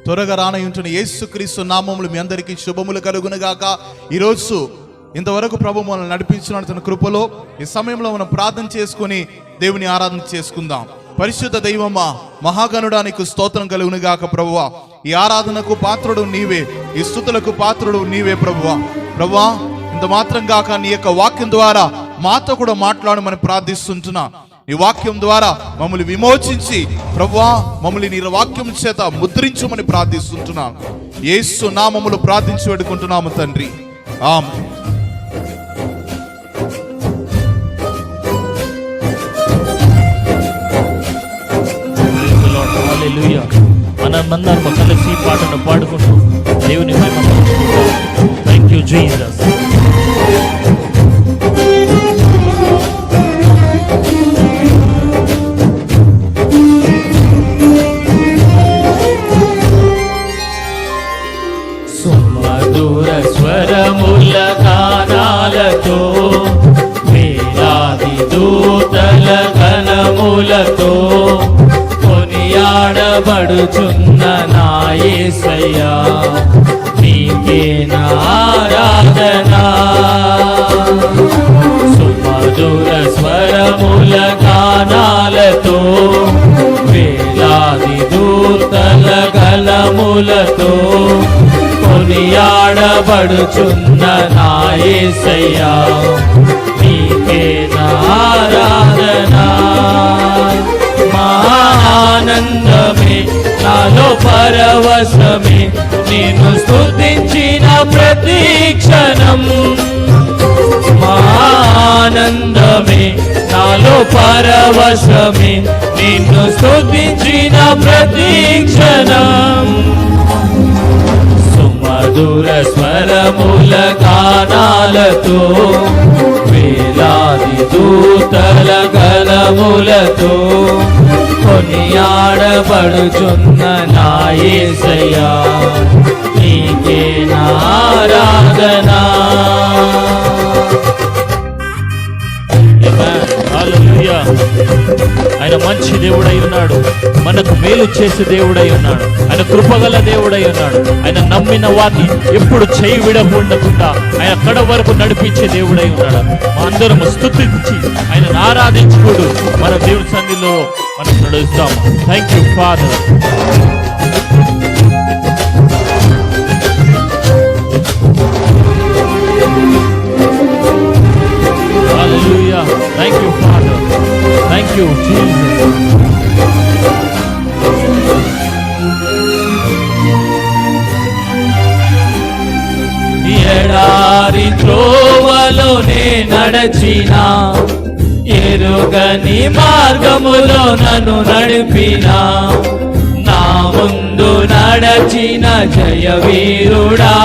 త్వరగా రానయుంటున్న యేసుక్రీస్తు నామములు మీ అందరికీ శుభములు కలుగునుగాక. ఈరోజు ఇంతవరకు ప్రభు మనల్ని నడిపించిన తన కృపలో ఈ సమయంలో మనం ప్రార్థన చేసుకుని దేవుని ఆరాధన చేసుకుందాం. పరిశుద్ధ దైవమా, మహాగణుడానికి స్తోత్రం కలుగునుగాక. ప్రభువా, ఈ ఆరాధనకు పాత్రుడు నీవే, ఈ స్తుతులకు పాత్రుడు నీవే. ప్రభువా ఇంత మాత్రం కాక నీ యొక్క వాక్యం ద్వారా మాతో కూడా మాట్లాడమని ప్రార్థిస్తుంటున్నా. ఈ వాక్యం ద్వారా మమ్మల్ని విమోచించి ప్రభువా మమ్మల్ని నీ వాక్యం చేత ముద్రించమని ప్రార్థిస్తుంటున్నాను. యేసు నామములో ప్రార్థించి వేడుకుంటున్నాము తండ్రి, ఆమేన్. మనమందరం కలిసి ఈ పాటను పాడుకుంటూ దేవుని మహిమ పరుచుకుంటాం. Thank you Jesus. సుమధుర స్వరముల గానాలతో వేలాది దూతల గణములతో కొనియాడబడుచున్న నా యేసయ్యా, నీకే నా ఆరాధన. సుమధుర స్వరముల గానాలతో వేలాది దూతల గళములతో కొనియాడబడుచున్న నా యేసయ్యా, నీకే నా ఆరాధన. ఆనందమే నాలో పరవశమే నిన్ను స్తుతించిన ప్రతి క్షణం. ఆనందమే నాలో పరవశమే నిన్ను స్తుతించిన ప్రతి క్షణం. సుమధుర స్వరముల గానాలతో వేలాది దూతల గళములతో కొనియాడబడుచున్న నా యేసయ్యా, నీకే నా ఆరాధన. హల్లెలూయా. ఆయన మంచి దేవుడై ఉన్నాడు, మనకు మేలు చేసే దేవుడై ఉన్నాడు, ఆయన కృపగల దేవుడై ఉన్నాడు. ఆయన నమ్మిన వారిని ఎప్పుడు చేయి విడకుండా ఆయన కడ వరకు నడిపించే దేవుడై ఉన్నాడు. అందరం స్తుతించి ఆయనను ఆరాధించుకోడు మన దేవుని సన్నిధిలో మనం నడుస్తాము. Thank you father. Hallelujah. Thank you, Father. Thank you, Jesus. ఎడారి త్రోవలోనే నడచిన, ఎరుగని మార్గములో నన్ను నడిపిన, నా ముందు నడచిన జయవీరుడా,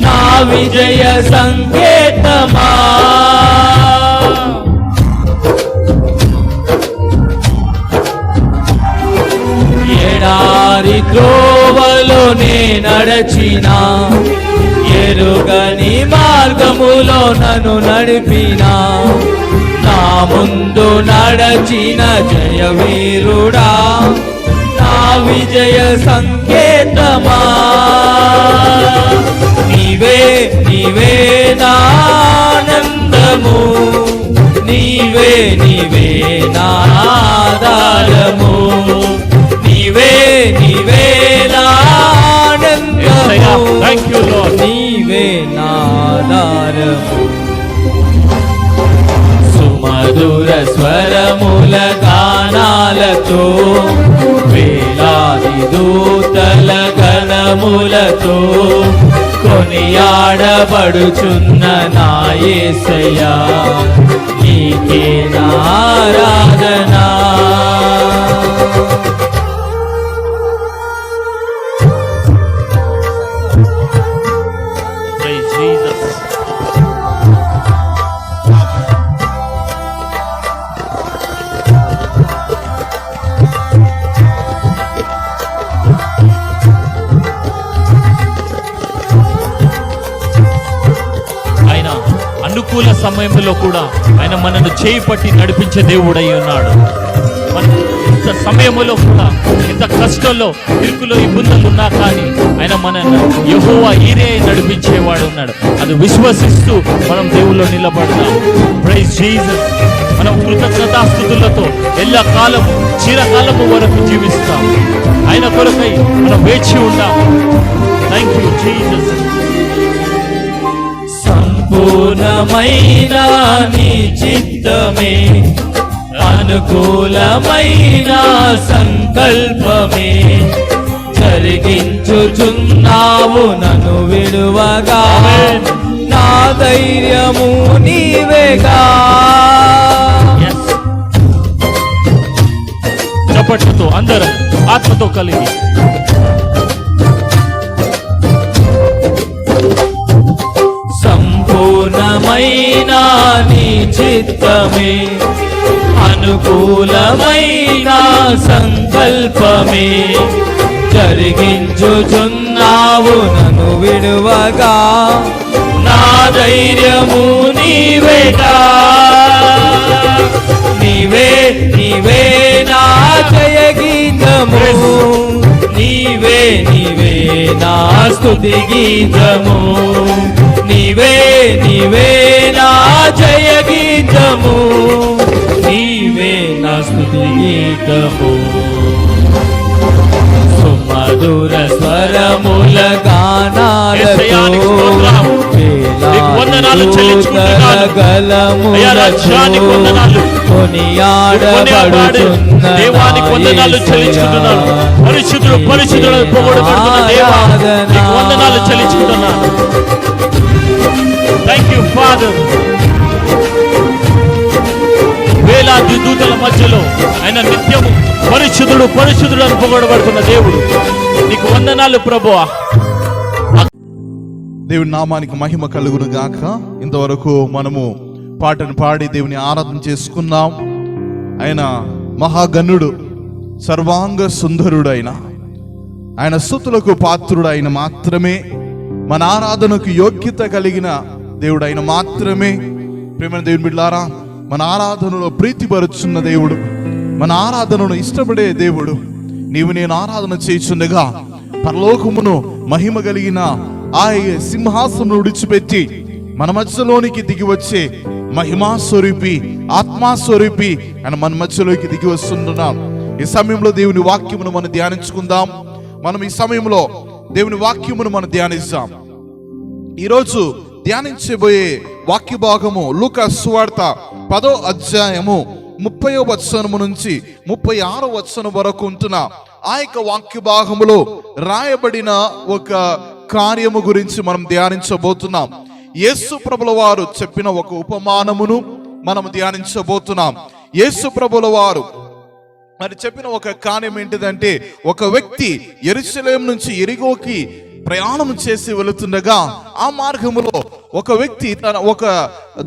నా విజయ సంకేతమా. ఎడారి త్రోవలోనే నడచిన, ఎరుగని మార్గములో నన్ను నడిపిన, నా ముందు నడచిన జయవీరుడా, నా విజయ సంకేతమా. నీవే నీవే నా ఆనందము, నీవే నీవే నా ఆధారము, నీవే నీవే నా ఆనందము, నీవే నా ఆధారము. సుమధుర స్వరముల గానాలతో వేలాది దూతల గణములతో కొనియాడబడుచున్న నా యేసయ్యా, నీకే నా ఆరాధన. Praise Jesus. ఆయన అనుకూల సమయంలో కూడా ఆయన మనను చేయి పట్టి నడిపించే దేవుడై ఉన్నాడు. ఇంత సమయంలో కూడా, ఇంత కష్టంలో, ఇరుకులో, ఇబ్బందులు ఉన్నా కానీ ఆయన మనల్ని యెహోవా ఈరే నడిపించేవాడు ఉన్నాడు. అది విశ్వసిస్తూ మనం దేవుల్లో నిలబడతాం. Praise Jesus. మనం కృతజ్ఞతాస్తుతులతో ఎల్లకాలం, చిరకాలము వరకు జీవిస్తాం. ఆయన కొరకై మనం వేచి ఉంటాం. Thank you Jesus. సంపూర్ణమైన నీ చిత్తమే, అనుకూలమైన సంకల్పమే జరిగించుచున్నావు నన్ను విడువగా. నా ధైర్యము నీవేగా. చప్పట్లతో అందరం ఆత్మతో కలిగి సంపూర్ణమైన నీ చిత్తమే, అనుకూలమైన సంకల్పమే జరిగించుచున్నావు నన్ను విడువగా. నా ధైర్యము నీవేగా. నీవే నీవే నా జయ గీతము, నీవే నీవే నా స్తుతి గీతము, నీవే నీవే నా జయ గీతము, నీవే నా స్తుతి గీతము. సుమధుర స్వరముల గానాలతో వందనాలు చెల్లించుకుంటున్నాను. అయ్యా రాజ్యానికి వందనాలు, కొనియాడబడుచున్న దేవానికి వందనాలు చెల్లించుకుంటున్నాను. పరిశుద్ధుడు పరిశుద్ధుడు పొగడబడుతున్న దేవా, నీకు వందనాలు చెల్లించుకుంటున్నాను. Thank you father. వేలాది దూతల మధ్యలో ఆయన నిత్యము పరిశుద్ధుడు పరిశుద్ధుడు అని పొగడబడుతున్న దేవుడు, నీకు వందనాలు ప్రభువా. దేవుని నామానికి మహిమ కలుగును గాక. ఇంతవరకు మనము పాటను పాడి దేవుని ఆరాధన చేసుకున్నాం. ఆయన మహాగణుడు, సర్వాంగ సుందరుడైన ఆయన స్తుతులకు పాత్రుడు ఆయన మాత్రమే. మన ఆరాధనకు యోగ్యత కలిగిన దేవుడు ఆయన మాత్రమే. ప్రేమ దేవుని బిడ్డలారా, మన ఆరాధనలో ప్రీతిపరుచున్న దేవుడు, మన ఆరాధనను ఇష్టపడే దేవుడు. నీవు నేను ఆరాధన చేయుచుండగా పరలోకమును మహిమ కలిగిన ఆ సింహాసనం విడిచిపెట్టి మన మధ్యలోనికి దిగి వచ్చే మహిమా స్వరూపి, ఆత్మా స్వరూపి అని మన మధ్యలోకి దిగి వస్తున్నాం. ఈ సమయంలో దేవుని వాక్యమును మనం ధ్యానించుకుందాం. మనం ఈ సమయంలో దేవుని వాక్యమును మనం ధ్యానిస్తాం. ఈరోజు ధ్యానించబోయే వాక్య భాగము లూకా సువార్త 10వ అధ్యాయము 30వ వచనము నుంచి 36వ వచనం వరకు ఉంటున్న ఆ యొక్క వాక్య భాగములో రాయబడిన ఒక కార్యము గురించి మనం ధ్యానించబోతున్నాం. యేసు ప్రభుల వారు చెప్పిన ఒక ఉపమానమును మనం ధ్యానించబోతున్నాం. యేసు ప్రభుల వారు మరి చెప్పిన ఒక కార్యం ఏంటిదంటే, ఒక వ్యక్తి యెరూషలేము నుంచి యెరికోకి ప్రయాణం చేసి వెళుతుండగా ఆ మార్గములో ఒక వ్యక్తి ఒక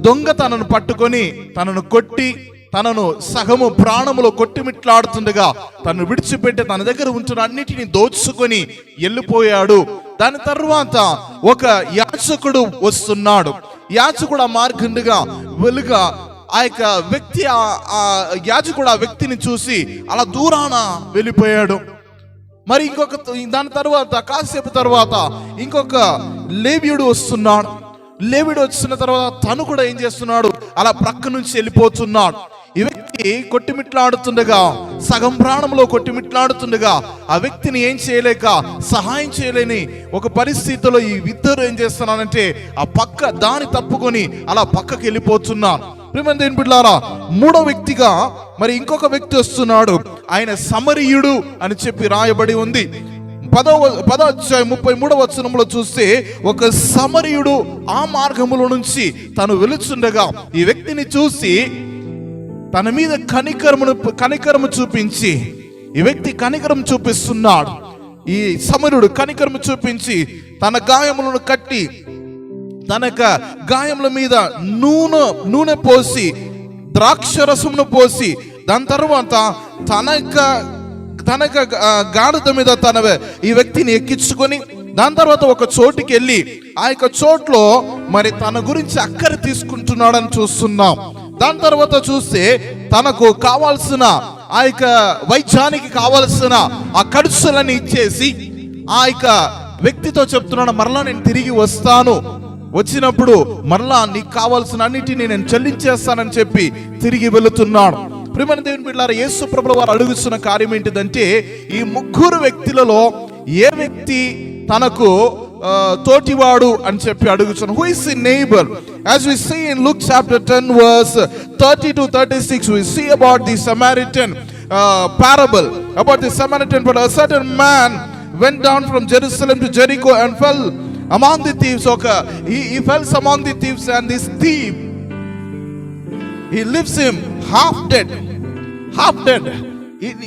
దొంగ తనను పట్టుకొని తనను కొట్టి తనను సగము ప్రాణములో కొట్టిమిట్లాడుతుండగా తను విడిచిపెట్టి తన దగ్గర ఉంటున్న అన్నిటిని దోచుకొని వెళ్ళిపోయాడు. దాని తర్వాత ఒక యాచకుడు వస్తున్నాడు. యాచకుడు ఆ మార్గంగా వెలుగా ఆ యొక్క వ్యక్తి ఆ యాజకుడు ఆ వ్యక్తిని చూసి అలా దూరాన వెళ్ళిపోయాడు. మరి ఇంకొక దాని తర్వాత కాసేపు తర్వాత ఇంకొక లేవీయుడు వస్తున్నాడు. లేవీయుడు వచ్చిన తర్వాత తను కూడా ఏం చేస్తున్నాడు, అలా ప్రక్క నుంచి వెళ్ళిపోతున్నాడు. ఈ వ్యక్తి కొట్టిమిట్లాడుతుండగా, సగం ప్రాణంలో కొట్టిమిట్లాడుతుండగా ఆ వ్యక్తిని ఏం చేయలేక, సహాయం చేయలేని ఒక పరిస్థితిలో ఈ ఇద్దరు ఏం చేస్తున్నారంటే ఆ పక్క దాని తప్పుకొని అలా పక్కకి వెళ్ళిపోతున్నారు. ప్రియమైన దేవుని బిడ్డలారా, మూడో వ్యక్తిగా మరి ఇంకొక వ్యక్తి వస్తున్నాడు. ఆయన సమరీయుడు అని చెప్పి రాయబడి ఉంది. 10వ అధ్యాయం 33వ వచనంలో చూస్తే ఒక సమరీయుడు ఆ మార్గములో నుంచి తను వెళుచుండగా ఈ వ్యక్తిని చూసి తన మీద కనికరము చూపించి, ఈ వ్యక్తి కనికరం చూపిస్తున్నాడు. ఈ సమరీయుడు కనికరము చూపించి తన గాయములను కట్టి తన గాయముల మీద నూనె పోసి ద్రాక్షరసమును పోసి దాని తర్వాత తన గాడిద మీద ఈ వ్యక్తిని ఎక్కించుకొని దాని తర్వాత ఒక చోటుకి వెళ్ళి ఆ యొక్క చోట్లో మరి తన గురించి అక్కర తీసుకుంటున్నాడని చూస్తున్నాం. దాని తర్వాత చూస్తే తనకు కావాల్సిన ఆ యొక్క వైద్యానికి కావలసిన ఆ ఖర్చులను ఇచ్చేసి ఆ యొక్క వ్యక్తితో చెప్తున్నాడు, మరలా నేను తిరిగి వస్తాను, వచ్చినప్పుడు మరలా నీకు కావాల్సిన అన్నిటిని నేను చెల్లించేస్తానని చెప్పి తిరిగి వెళుతున్నాడు. ప్రియమైన దేవుని బిడ్డలారా, యేసు ప్రభువు వారు అడుగుతున్న కార్యం ఏంటిదంటే, ఈ ముగ్గురు వ్యక్తులలో ఏ వ్యక్తి తనకు తోటివాడు అని చెప్పి అడుగుతున్నాడు. Who is the neighbor? As we see in Luke chapter 10 verse 30 to 36, we see about the Samaritan parable, about the Samaritan. But a certain man went down from Jerusalem to Jericho and fell among the thieves. Okay, he fell among the thieves, and this thief, he leaves him half dead.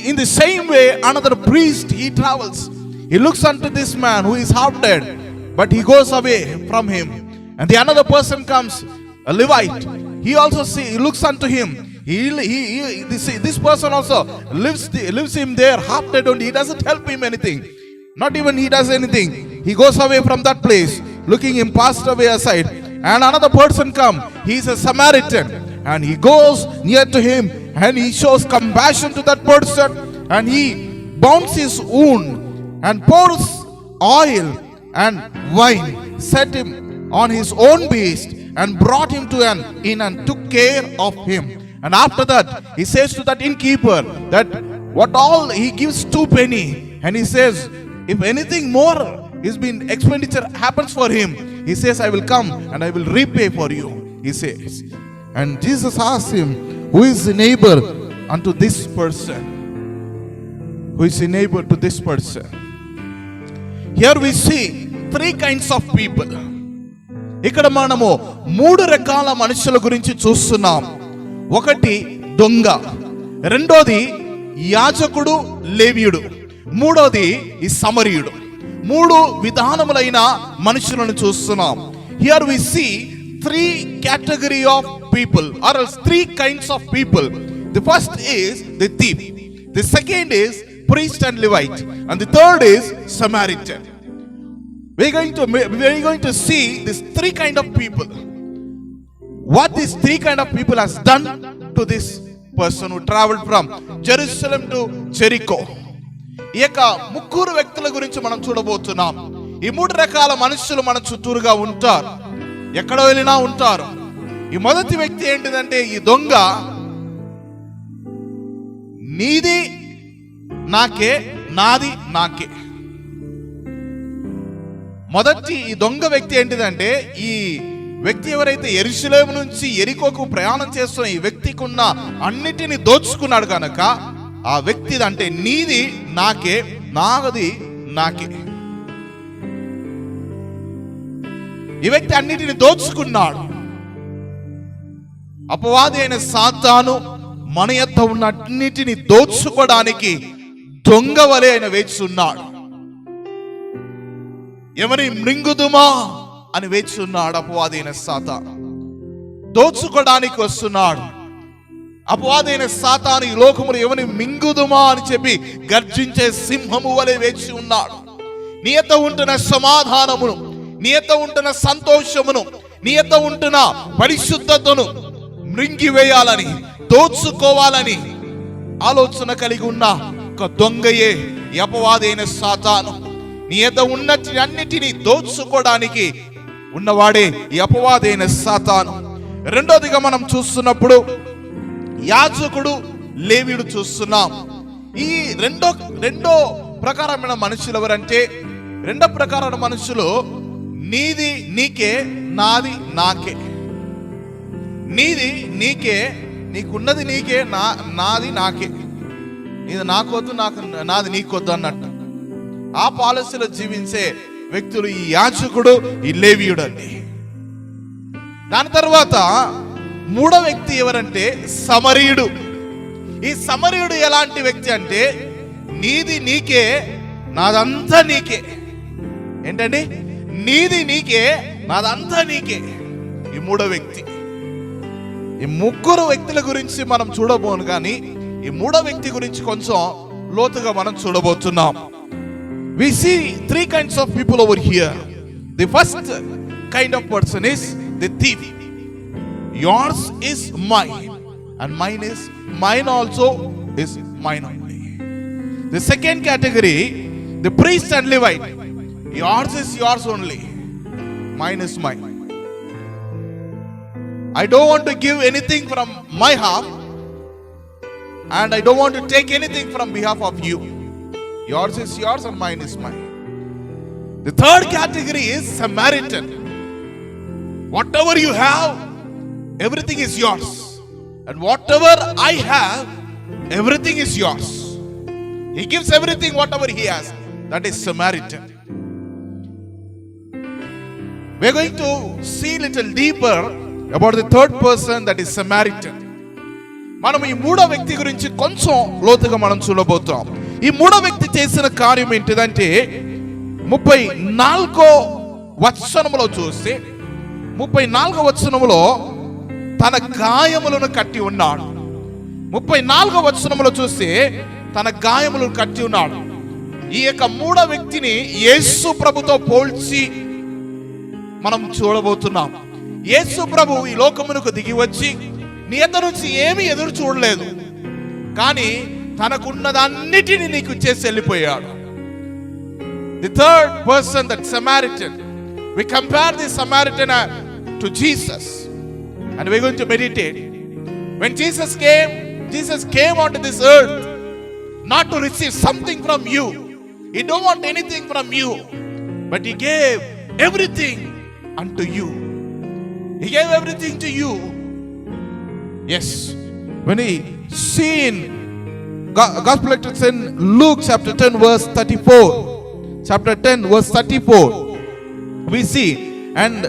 In the same way, another priest, he travels. He looks unto this man who is half dead, but he goes away from him. And the another person comes, a Levite. He also he looks unto him. This person also lives him there half dead only. He doesn't help him anything. Not even he does anything. He goes away from that place, looking him passed away aside. And another person come. He is a Samaritan, and he goes near to him, and he shows compassion to that person, and he bounds his wound and pours oil and wine, set him on his own beast, and brought him to an inn and took care of him. And after that, he says to that innkeeper that what all he gives 2 penny, and he says, if anything more is been expenditure happens for him, he says, I will come and I will repay for you, he says. And Jesus asked him, who is the neighbor unto this person? Who is the neighbor to this person? Here we see 3 kinds of people. ఇక్కడ మనము 3 రకాల మనుషుల గురించి చూస్తున్నాం. ఒకటి దొంగ, రెండోది యాజకుడు లేవీయుడు, మూడోది ఈ సమరీయుడు. 3 విధానములైన మనుషులను చూస్తున్నాం. Here we see 3 category of people, or else 3 kinds of people. The first is the thief, the second is priest and Levite, and the third is Samaritan. We are going to see these 3 kind of people. What these 3 kind of people has done to this person who traveled from Jerusalem to Jericho. ఈ యొక్క ముగ్గురు వ్యక్తుల గురించి మనం చూడబోతున్నాం. ఈ 3 రకాల మనుషులు మన చుట్టూరుగా ఉంటారు, ఎక్కడ వెళ్ళినా ఉంటారు. ఈ మొదటి వ్యక్తి ఏంటిదంటే, ఈ దొంగ నీది నాకే, నాది నాకే. మొదటి ఈ దొంగ వ్యక్తి ఏంటిదంటే, ఈ వ్యక్తి ఎవరైతే యెరూషలేము నుంచి యెరికోకు ప్రయాణం చేస్తున్న ఈ వ్యక్తికి ఉన్న అన్నిటిని దోచుకున్నాడు కనుక ఆ వ్యక్తి అంటే నీది నాకే, నాది నాకే. ఈ వ్యక్తి అన్నిటిని దోచుకున్నాడు. అపవాది అయిన సాతాను మన యొద్ద ఉన్న అన్నిటిని దోచుకోవడానికి దొంగ వలె ఆయన వేచి ఉన్నాడు. ఎవరిని మృంగుదుమా అని వేచి ఉన్నాడు అపవాది అయిన సాతాను. దోచుకోవడానికి వస్తున్నాడు. అపవాది అయిన సాతాను ఈ లోకములో ఎవరిని మింగుదుమా అని చెప్పి గర్జించే సింహము వలె వేచి ఉన్నాడు. నీ యొద్ద ఉంటున్న సమాధానమును, నీ యొద్ద ఉంటున్న సంతోషమును, నీ యొద్ద ఉంటున్న పరిశుద్ధతను మృంగివేయాలని, దోచుకోవాలని ఆలోచన కలిగి ఉన్న ఒక దొంగయే ఈ అపవాది అయిన సాతాను. నీ యొద్ద ఉన్నటి అన్నిటినీ దోచుకోవడానికి ఉన్నవాడే ఈ అపవాది అయిన సాతాను. రెండోదిగా మనం చూస్తున్నప్పుడు యాజకుడు లేవీయుడు చూస్తున్నాం. ఈ రెండో ప్రకారమైన మనుషులు ఎవరంటే, రెండో ప్రకారమైన మనుషులు నీది నీకే, నాది నాకే. నీది నీకే, నీకున్నది నీకే, నాది నాకే. ఇది నాకొద్దు, నాది నీకొద్దు అన్నట్టు ఆ పాలసీలో జీవించే వ్యక్తులు ఈ యాజకుడు, ఈ లేవీయుడు అండి. దాని తర్వాత 3వ వ్యక్తి ఎవరంటే సమరీయుడు. ఈ సమరీయుడు ఎలాంటి వ్యక్తి అంటే, నీది నీకే, నాదంతా నీకే. ఏంటండి? నీది నీకే, నాదంతా నీకే. ఈ 3వ వ్యక్తి. ఈ 3 వ్యక్తుల గురించి మనం చూడబోను, కానీ ఈ 3వ వ్యక్తి గురించి కొంచెం లోతుగా మనం చూడబోతున్నాం. We see 3 kinds of people over here. The first kind of person is the thief. Yours is mine, and mine is mine also, is mine only. The second category, the priest and Levite, yours is yours only, mine is mine. I don't want to give anything from my half, and I don't want to take anything from behalf of you. Yours is yours and mine is mine. The third category is Samaritan. Whatever you have, everything is yours. And whatever I have, everything is yours. He gives everything, whatever he has. That is Samaritan. We are going to see a little deeper about the third person, that is Samaritan. మనం ఈ మూడో వ్యక్తి గురించి కొంచెం లోతుగా మనం చూడబోతాం. ఈ మూడో వ్యక్తి చేసిన కార్యం ఏంటిదంటే 34వ వచనములో చూస్తే 34వ వచనములో తన గాయములను కట్టి ఉన్నాడు. 34వ వచనములో చూస్తే తన గాయములను కట్టి ఉన్నాడు. ఈ యొక్క మూడో వ్యక్తిని యేసు ప్రభుతో పోల్చి మనం చూడబోతున్నాం. యేసు ప్రభు ఈ లోకమునకు దిగి వచ్చి నీ ఎదురు నుంచి ఏమీ ఎదురు చూడలేదు, కానీ తనకున్నదన్నిటిని నీకు చేసి వెళ్ళిపోయాడు. The third person, that Samaritan, we compare the Samaritan to Jesus, and we're going to meditate. When Jesus came onto this earth not to receive something from you. He don't want anything from you, but he gave everything unto you. He gave everything to you. Yes, when we see in Gospel in Luke chapter 10 verse 34, chapter 10 verse 34, we see, and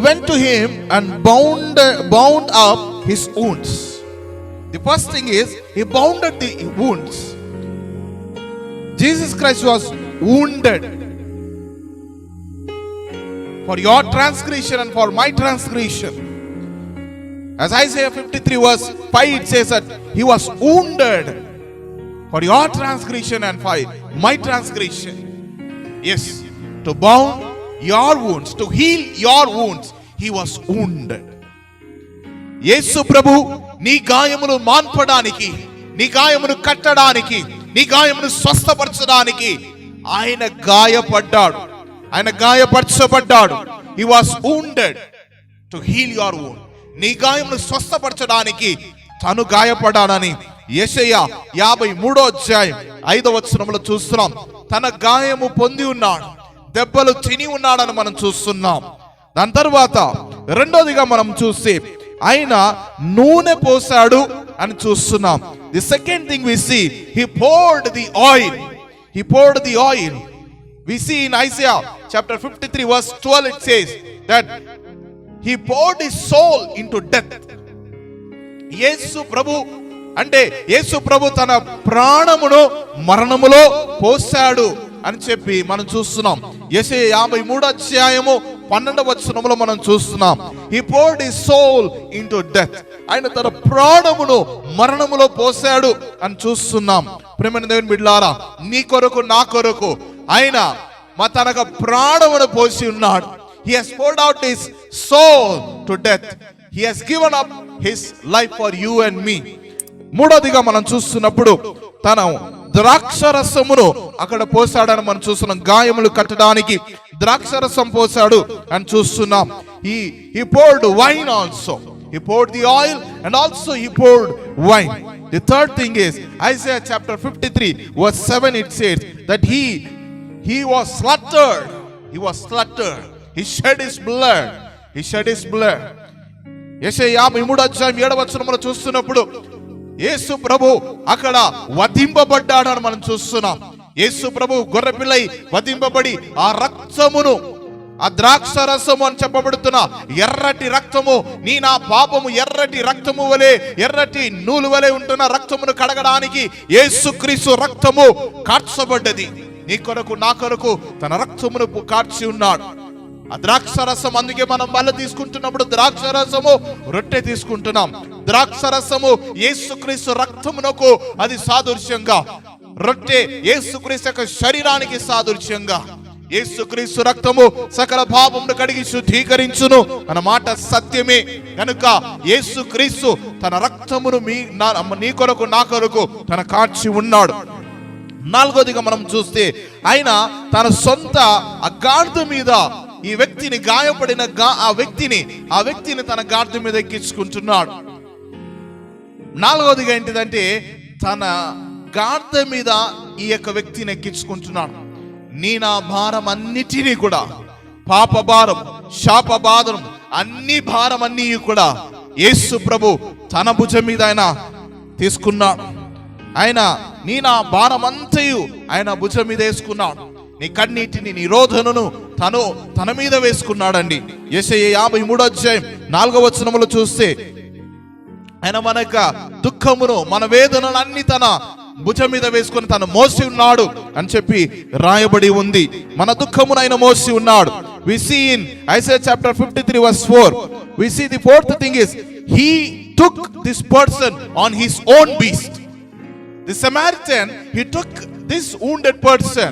went to him and bound up his wounds. The first thing is, he bounded the wounds. Jesus Christ was wounded for your transgression and for my transgression. As Isaiah 53 verse 5, it says that he was wounded for your transgression and for my transgression. Yes, to bound your wounds, to heal your wounds, he was wounded. యేసు ప్రభు నీ గాయములు మాన్పడానికి, నీ గాయమును కట్టడానికి, నీ గాయమును స్వస్థపరచడానికి ఆయన గాయపడ్డాడు, ఆయన గాయపరచబడ్డాడు. He was wounded to heal your wound. నీ గాయమును స్వస్థపరచడానికి తను గాయపడ్డాడని యెషయా 53వ అధ్యాయం 5వ వచనంలో చూస్తున్నాం. తన గాయము పొంది ఉన్నాడు, దెబ్బలు తిని ఉన్నాడని మనం చూస్తున్నాం. దాని తర్వాత రెండోదిగా మనం చూస్తే ఆయన నూనె పోసాడు అని చూస్తున్నాం. The second thing we see, he poured the oil. He poured the oil. We see in Isaiah chapter 53 verse 12, it says that he poured his soul into death. యేసు ప్రభు అంటే యేసు ప్రభు తన ప్రాణమును మరణములో పోసాడు అని చెప్పి మనం చూస్తున్నాం. యెషయా 53వ అధ్యాయము 12వ వచనములో మనం చూస్తున్నాం. He poured his soul into death. ఆయన తన ప్రాణమును మరణములో పోసాడు అని చూస్తున్నాం. ప్రియమైన దేవుని బిడ్డలారా, నీ కొరకు నా కొరకు ఆయన తన ప్రాణమును పోసి ఉన్నాడు. He has poured out his soul to death. He has given up his life for you and me. మూడోదిగా మనం చూస్తున్నప్పుడు తన ద్రాక్షరసమును అక్కడ పోసాడని మనం చూస్తున్నాం. గాయములు కట్టడానికి ద్రాక్షరసం పోసాడు అని చూస్తున్నాం. He poured wine also. He poured the oil and also he poured wine. The third thing is Isaiah chapter 53 verse 7, it says that he was slaughtered. He was slaughtered. He shed his blood. He shed his blood. యెషయా 53వ అధ్యాయం 7వ వచనంలో చూస్తున్నప్పుడు యేసు ప్రభు అక్కడ వధింపబడ్డాడని మనం చూస్తున్నాం. యేసు ప్రభు గొర్రెపిల్లై వధింపబడి ఆ రక్తమును, ఆ ద్రాక్షరసము అని చెప్పబడుతున్న ఎర్రటి రక్తము, నీ నా పాపము ఎర్రటి రక్తము వలె, ఎర్రటి నూలు వలె ఉంటున్న రక్తమును కడగడానికి యేసుక్రీస్తు రక్తము కార్చబడ్డది. నీ కొరకు నా కొరకు తన రక్తమును కార్చి ఉన్నాడు. ఆ ద్రాక్షరసం, అందుకే మనం బల్ల తీసుకుంటున్నప్పుడు ద్రాక్షరసము రొట్టె తీసుకుంటున్నాం. ద్రాక్షరసము యేసుక్రీస్తు రక్తమునకు అది సాదృశ్యంగా, రొట్టె యేసుక్రీస్తు యొక్క శరీరానికి సాదృశ్యంగా. యేసుక్రీస్తు రక్తము సకల పాపమును కడిగి శుద్ధీకరించును అన్న మాట సత్యమే కనుక యేసుక్రీస్తు తన రక్తమును నీ కొరకు నా కొరకు తన కార్చి ఉన్నాడు. నాలుగోదిగా మనం చూస్తే ఆయన తన సొంత గాడిద మీద ఈ వ్యక్తిని గాయపడిన ఆ వ్యక్తిని తన గాడిద మీద ఎక్కించుకుంటున్నాడు. నాలుగోదిగా ఏంటిదంటే తన గాడిద మీద ఈ యొక్క వ్యక్తిని ఎక్కించుకుంటున్నాడు. నా భారం అన్నిటినీ కూడా, పాప భారం, శాప భారం, అన్ని భారం అన్నీ కూడా యేసు ప్రభు తన భుజం మీద ఆయన తీసుకున్నాడు. ఆయన నా భారం అంతయు ఆయన భుజం మీద వేసుకున్నాడు. నీ కన్నీటిని, నీ రోధనను తన మీద వేసుకున్నాడండి. యెషయా 53:4 చూస్తే ఆయన మన యొక్క దుఃఖమును, మన వేదనను అన్ని తన భుజం మీద వేసుకొని తను మోసి ఉన్నాడు అని చెప్పి రాయబడి ఉంది. మన దుఃఖమును ఆయన మోసి ఉన్నాడు. We see in Isaiah chapter 53:4, we see the fourth thing is he took this person on his own beast. The Samaritan, he took this wounded person,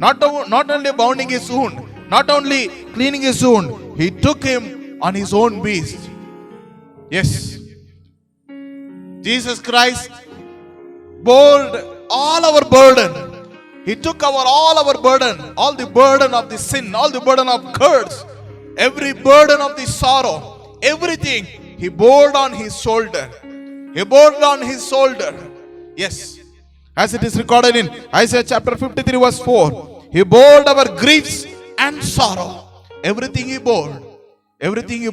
not only bounding his wound, not only cleaning his wound, he took him on his own beast. Yes, Jesus Christ bore all our burden. He took all our burden, all the burden of the sin, all the burden of curse, every burden of the sorrow, everything he bore on his shoulder. He bore on his shoulder. Yes, as it is recorded in Isaiah chapter 53:4, he bore our griefs and sorrow. Everything he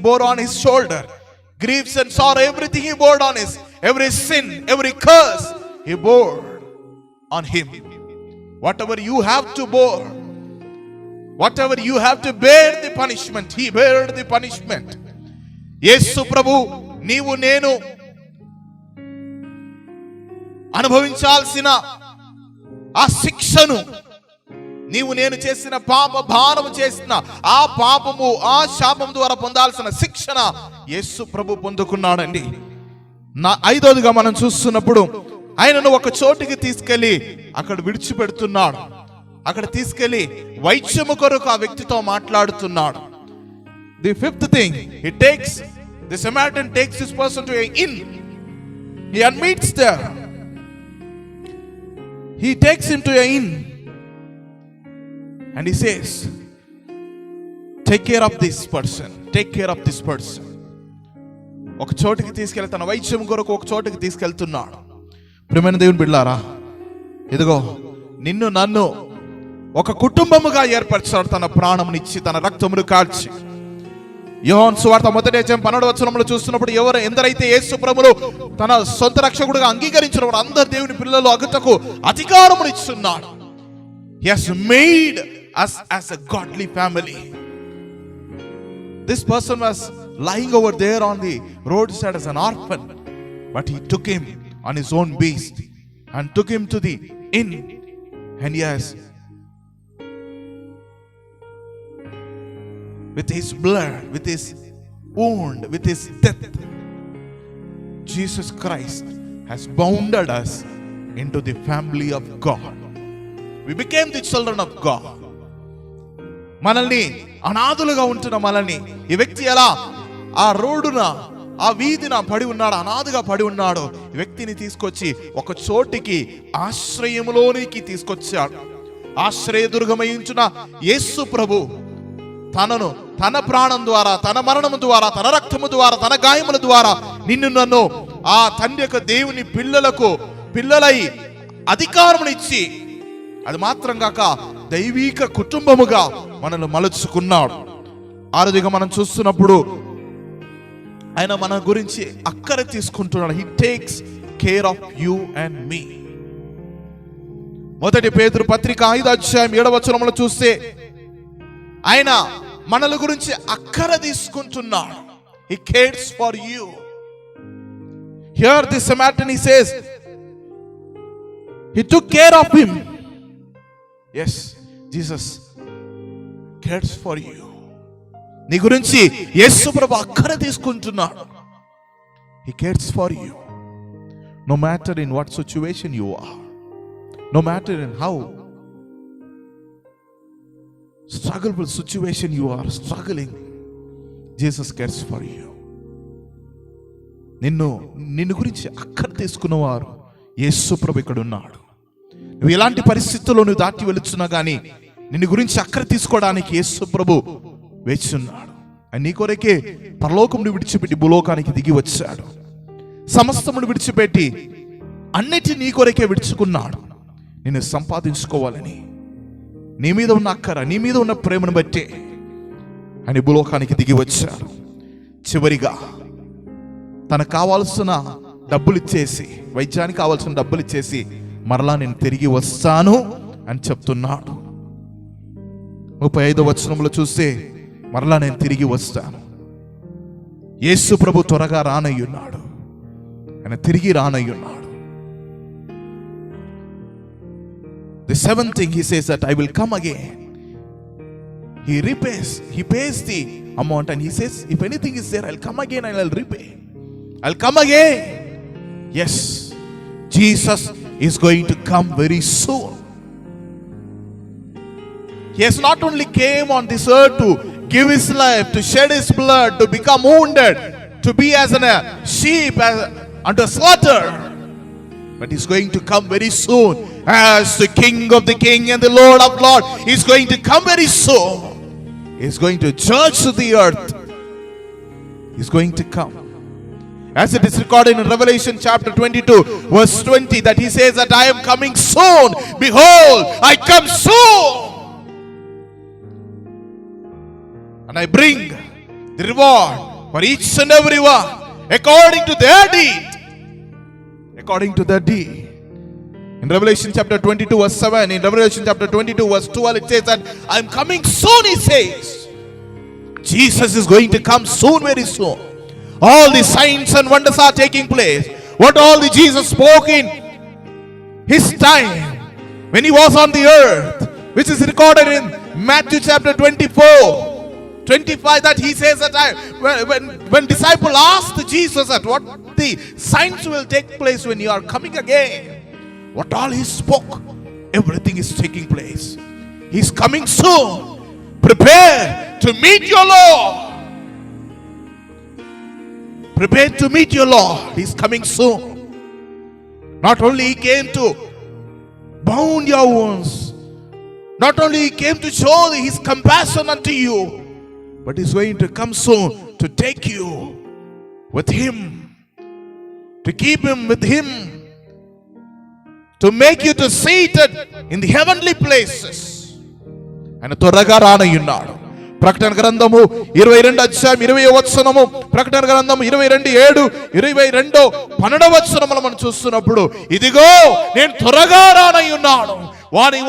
bore on his shoulder. Griefs and sorrow, everything he bore on his, every sin, every curse, he bore on him. Whatever you have to bore, whatever you have to bear the punishment, he bared the punishment. యేసు ప్రభు నీవు నేను అనుభవించాల్సిన ఆ శిక్షను, నీవు నేను చేసిన పాప భారము చేసిన ఆ పాపము, ఆ శాపం ద్వారా పొందాల్సిన శిక్షణ యేసు ప్రభు పొందుకున్నాడండి. ఐదోదిగా మనం చూస్తున్నప్పుడు ఆయనను ఒక చోటికి తీసుకెళ్లి అక్కడ విడిచిపెడుతున్నాడు. అక్కడ తీసుకెళ్లి వైద్యము కొరకు ఆ వ్యక్తితో మాట్లాడుతున్నాడు. The fifth thing, the Samaritan takes this person to an inn. He admits there. He takes him to an inn and he says, take care of this person, take care of this person. ఒక చోటికి తీసుకెళ్లి తన వైద్యం కొరకు ఒక చోటికి తీసుకెళ్తున్నాడు. ప్రియమైన దేవుని బిడ్డలారా, ఇదిగో నిన్ను నన్ను ఒక కుటుంబముగా ఏర్పరిచాడు. తన ప్రాణమునిచ్చి తన రక్తమును కార్చి. యోహాను సువార్త 1:12 చూస్తున్నప్పుడు ఎందరైతే యేసు ప్రభువును తన సొంత రక్షకుడిగా అంగీకరించిన వారు అందరు దేవుని పిల్లలు అగుటకు అధికారమును ఇస్తున్నాడు. He has made us as a godly family. This person was lying over there on the roadside as an orphan, but he took him on his own beast and took him to the inn, and yes, with his blood, with his wound, with his death, Jesus Christ has bounded us into the family of God. We became the children of God. మనల్ని అనాథులుగా ఉంటున్న మనల్ని ఈ వ్యక్తి ఎలా ఆ రోడ్డున, ఆ వీధిన పడి ఉన్నాడు, అనాథగా పడి ఉన్నాడు. ఈ వ్యక్తిని తీసుకొచ్చి ఒక చోటికి ఆశ్రయములోనికి తీసుకొచ్చాడు. ఆశ్రయదుర్గమై ఉంచిన యేసు ప్రభు తనను తన ప్రాణం ద్వారా, తన మరణము ద్వారా, తన రక్తము ద్వారా, తన గాయముల ద్వారా నిన్ను నన్ను ఆ తండ్రి యొక్క దేవుని పిల్లలై అధికారమునిచ్చి, అది మాత్రం కాక దైవిక కుటుంబముగా మనల్ని మలుచుకున్నాడు. ఆరోదిగా మనం చూస్తున్నప్పుడు ఆయన మన గురించి అక్కర తీసుకుంటున్నాడు. He takes care of you and me. మొదటి పేతురు పత్రిక 5:7 చూస్తే ఆయన మనల గురించి అక్కర తీసుకుంటున్నాడు. He cares for you. Here the Samaritan, he says, he took care of him. Yes, Jesus cares for you. నీ గురించి యేసు ప్రభు అక్కర తీసుకుంటున్నాడు. He cares for you. No matter in what situation you are, no matter in how struggleful situation you are struggling, Jesus cares for you. నిన్ను గురించి అక్కర తీసుకున్నవారు యేసు ప్రభు ఇక్కడ ఉన్నాడు. నువ్వు ఎలాంటి పరిస్థితుల్లో నువ్వు దాటి వెళుతున్నా కానీ నిన్ను గురించి అక్కర తీసుకోవడానికి యేసు ప్రభు వేచి ఉన్నాడు. ఆయన నీ కొరకే పరలోకమును విడిచిపెట్టి భూలోకానికి దిగి వచ్చాడు. సమస్తమును విడిచిపెట్టి అన్నిటి నీ కొరకే విడుచుకున్నాడు. నిన్ను సంపాదించుకోవాలని, నీ మీద ఉన్న అక్కర, నీ మీద ఉన్న ప్రేమను బట్టి ఆయన భూలోకానికి దిగి వచ్చాడు. చివరిగా తనకు కావాల్సిన డబ్బులు ఇచ్చేసి, వైద్యానికి కావాల్సిన డబ్బులు ఇచ్చేసి మరలా నేను తిరిగి వస్తాను అని చెప్తున్నాడు. 35వ వచనంలో చూస్తే మరలా నేను తిరిగి వస్తాను. యేసు ప్రభు త్వరగా రానయ్యున్నాడు. ఆయన తిరిగి రానయ్యున్నాడు. The seventh thing he says that I will come again. He pays the amount and he says, if anything is there, I'll come again and I'll repay. I'll come again. Yes, Jesus is going to come very soon. He has not only came on this earth to give his life, to shed his blood, to become wounded, to be as a sheep unto slaughter, but he's going to come very soon as the King of the King and the Lord of Lords. He's going to come very soon. He's going to judge the earth. He's going to come. As it is recorded in Revelation chapter 22 verse 20, that he says that I am coming soon. Behold, I come soon. And I bring the reward for each and every one according to their deed. According to their deed. In Revelation chapter 22 verse 7, in Revelation chapter 22 verse 12, it says that I am coming soon, he says. Jesus is going to come soon, very soon. All the signs and wonders are taking place. What all the Jesus spoke in his time when he was on the earth, which is recorded in Matthew chapter 24:25, that he says that when disciple asked Jesus that what the signs will take place when you are coming again, what all he spoke, everything is taking place. He's coming soon. Prepare to meet your Lord. Prepare to meet your Lord. He's coming soon. Not only he came to bound your wounds, not only he came to show his compassion unto you, but he's going to come soon to take you with him, to keep him with him, to make you to seated in the heavenly places. ఆయన త్వరగా రానయ్యున్నాడు. ప్రకటన గ్రంథము 22 అధ్యాయం 20వ వచనము, ప్రకటన గ్రంథము 22:7, 22:12 వచనములు మనం చూస్తున్నప్పుడు, ఇదిగో నేను త్వరగా రానయ్యున్నాను,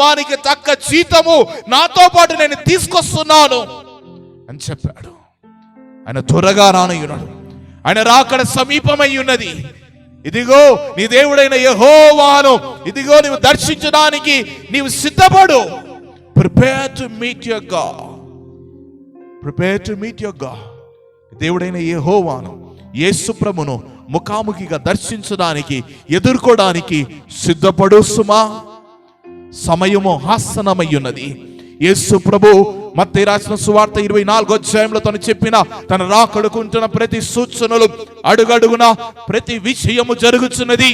వానికి తక్క జీతము నాతో పాటు నేను తీసుకొస్తున్నాను అని చెప్పాడు. ఆయన త్వరగా రానయ్యున్నాడు. ఆయన రాకడ సమీపమై ఉన్నది. ఇదిగో నీ దేవుడైన యెహోవాను ఇదిగో నీవు దర్శించడానికి నీవు సిద్ధపడు. Prepare to meet your God. Prepare to meet your God. దేవుడైన యెహోవాను, యేసు ప్రభును ముఖాముఖిగా దర్శించడానికి, ఎదుర్కోవడానికి సిద్ధపడు సుమా. సమయము ఆసన్నమై ఉన్నది. యేసు ప్రభు మత్తయి రాసిన సువార్త 24వ అధ్యాయంలో తను చెప్పిన తన రాకడకుంటున్న ప్రతి సూచనలు, అడుగడుగున ప్రతి విషయము జరుగుతున్నది.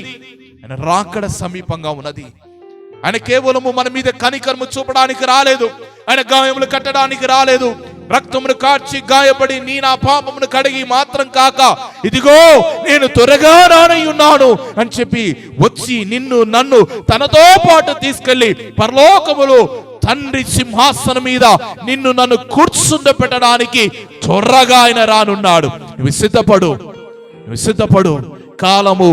ఆయన రాకడ సమీపంగా ఉన్నది. ఆయన కేవలము మన మీద కనికరము చూపడానికి రాలేదు. ఆయన గాయములు కట్టడానికి రాలేదు. రక్తమును కార్చి గాయపడి నీ నా పాపమును కడిగి మాత్రం కాక, ఇదిగో నేను త్వరగా రానయ్యున్నాను అని చెప్పి వచ్చి నిన్ను నన్ను తనతో పాటు తీసుకెళ్లి పరలోకములో తండ్రి సింహాసనం మీద నిన్ను నన్ను కూర్చుండబెట్టడానికి త్వరగా ఆయన రానున్నాడు. నువ్వు సిద్ధపడు. కాలము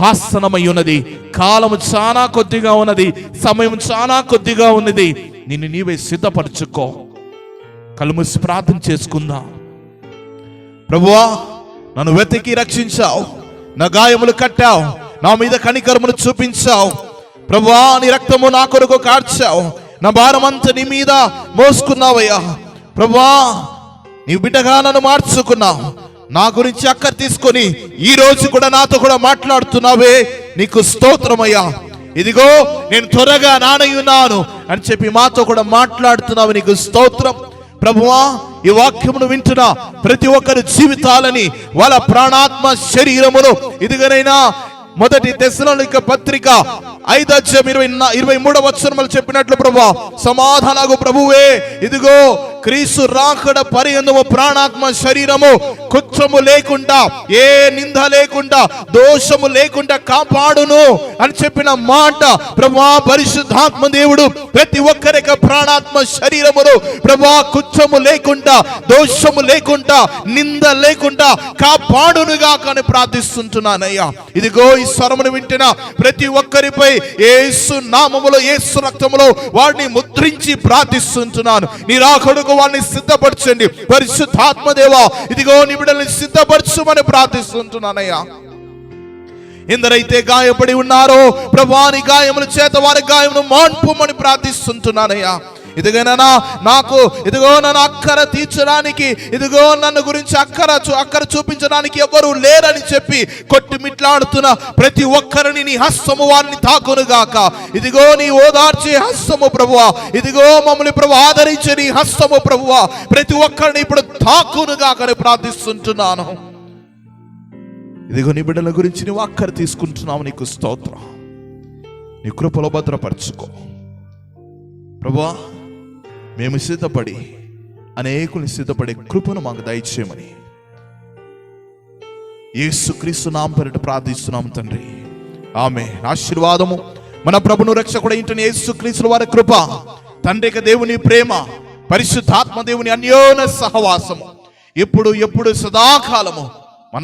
ఆసన్నమై ఉన్నది. కాలము చాలా కొద్దిగా ఉన్నది. సమయం చాలా కొద్దిగా ఉన్నది. నిన్ను నీవే సిద్ధపరచుకో. కళ్ళు మూసి ప్రార్థన చేసుకుందాం. ప్రభువా, నన్ను వెతికి రక్షించావు, నా గాయములు కట్టావు, నా మీద కనికరమును చూపించావు. ప్రభువా, నీ రక్తము నా కొరకు కార్చావు, నా భారమంతా నీ మీద మోసుకున్నావయ్యా. ప్రభువా, నీ బిడ్డగా నన్ను మార్చుకున్నావు. నా గురించి అక్కర తీసుకొని ఈ రోజు కూడా నాతో కూడా మాట్లాడుతున్నావే, నీకు స్తోత్రమయ్యా. ఇదిగో నేను త్వరగా నానయ్యున్నాను అని చెప్పి మాతో కూడా మాట్లాడుతున్నావు. నీకు స్తోత్రం ప్రభువా. ఈ వాక్యమును వింటున్న ప్రతి ఒక్కరి జీవితాలని వాళ్ళ ప్రాణాత్మ శరీరమును ఇదిగనైనా మొదటి తెస్సలోనిక పత్రిక 5:23 చెప్పినట్లు ప్రభువా, సమాధానగు ప్రభువే, ఇదిగో క్రీస్తు రాకడ పర్యంతము ప్రాణాత్మ శరీరము కుత్రము లేకుండా, ఏ నింద లేకుండా, దోషము లేకుండా కాపాడును అని చెప్పిన మాట ప్రభువా, పరిశుద్ధాత్మ దేవుడు ప్రతి ఒక్కరికి ప్రాణాత్మ శరీరమును ప్రభువా కుత్రము లేకుండా, దోషము లేకుండా, నింద లేకుండా కాపాడునుగా కానీ ప్రార్థిస్తుంటున్నానయ్యా. ఇదిగో ఈ స్వరమును వింటున్న ప్రతి ఒక్కరిపై యేసు నామములో, యేసు రక్తములో వారిని ముద్రించి ప్రార్థిస్తుంటున్నాను. నీ రాకడకు వారిని సిద్ధపరచండి పరిశుద్ధాత్మ దేవా. ఇదిగో నీ బిడ్డల్ని సిద్ధపరచుమని ప్రార్థిస్తుంటున్నానయ్యా. ఎందరైతే గాయపడి ఉన్నారో ప్రభువా, నీ గాయముల చేత వారి గాయమును మాన్పుమని ప్రార్థిస్తుంటున్నానయ్యా. ఇదిగోనా నాకు ఇదిగో నన్ను అక్కర తీర్చడానికి, ఇదిగో నన్ను గురించి అక్కర చూపించడానికి ఎవరు లేరని చెప్పి కొట్టుమిట్లాడుతున్న ప్రతి ఒక్కరిని నీ హస్తము వారిని తాకునుగాక. ఇదిగో నీ ఓదార్చే హస్తము ప్రభువా, ఇదిగో మమ్మల్ని ప్రభు ఆదరించే నీ హస్తము ప్రభువా ప్రతి ఒక్కరిని ఇప్పుడు తాకునుగాకని ప్రార్థిస్తుంటున్నాను. ఇదిగో నీ బిడ్డల గురించి నువ్వు అక్కర తీసుకుంటున్నావు. నీకు స్తోత్రం. నీ కృపలో భద్రపరచుకో ప్రభువా. మేము సిద్ధపడి అనేకుల్ని సిద్ధపడే కృపను మాకు దయచేయమని యేసుక్రీస్తు నామమున పేరిట ప్రార్థిస్తున్నాము తండ్రి, ఆమేన్. ఆశీర్వాదము మన ప్రభును రక్షకుడైన యేసుక్రీస్తు వారి కృప, తండ్రి దేవుని ప్రేమ, పరిశుద్ధాత్మ దేవుని అన్యోన్య సహవాసము ఎప్పుడు సదాకాలము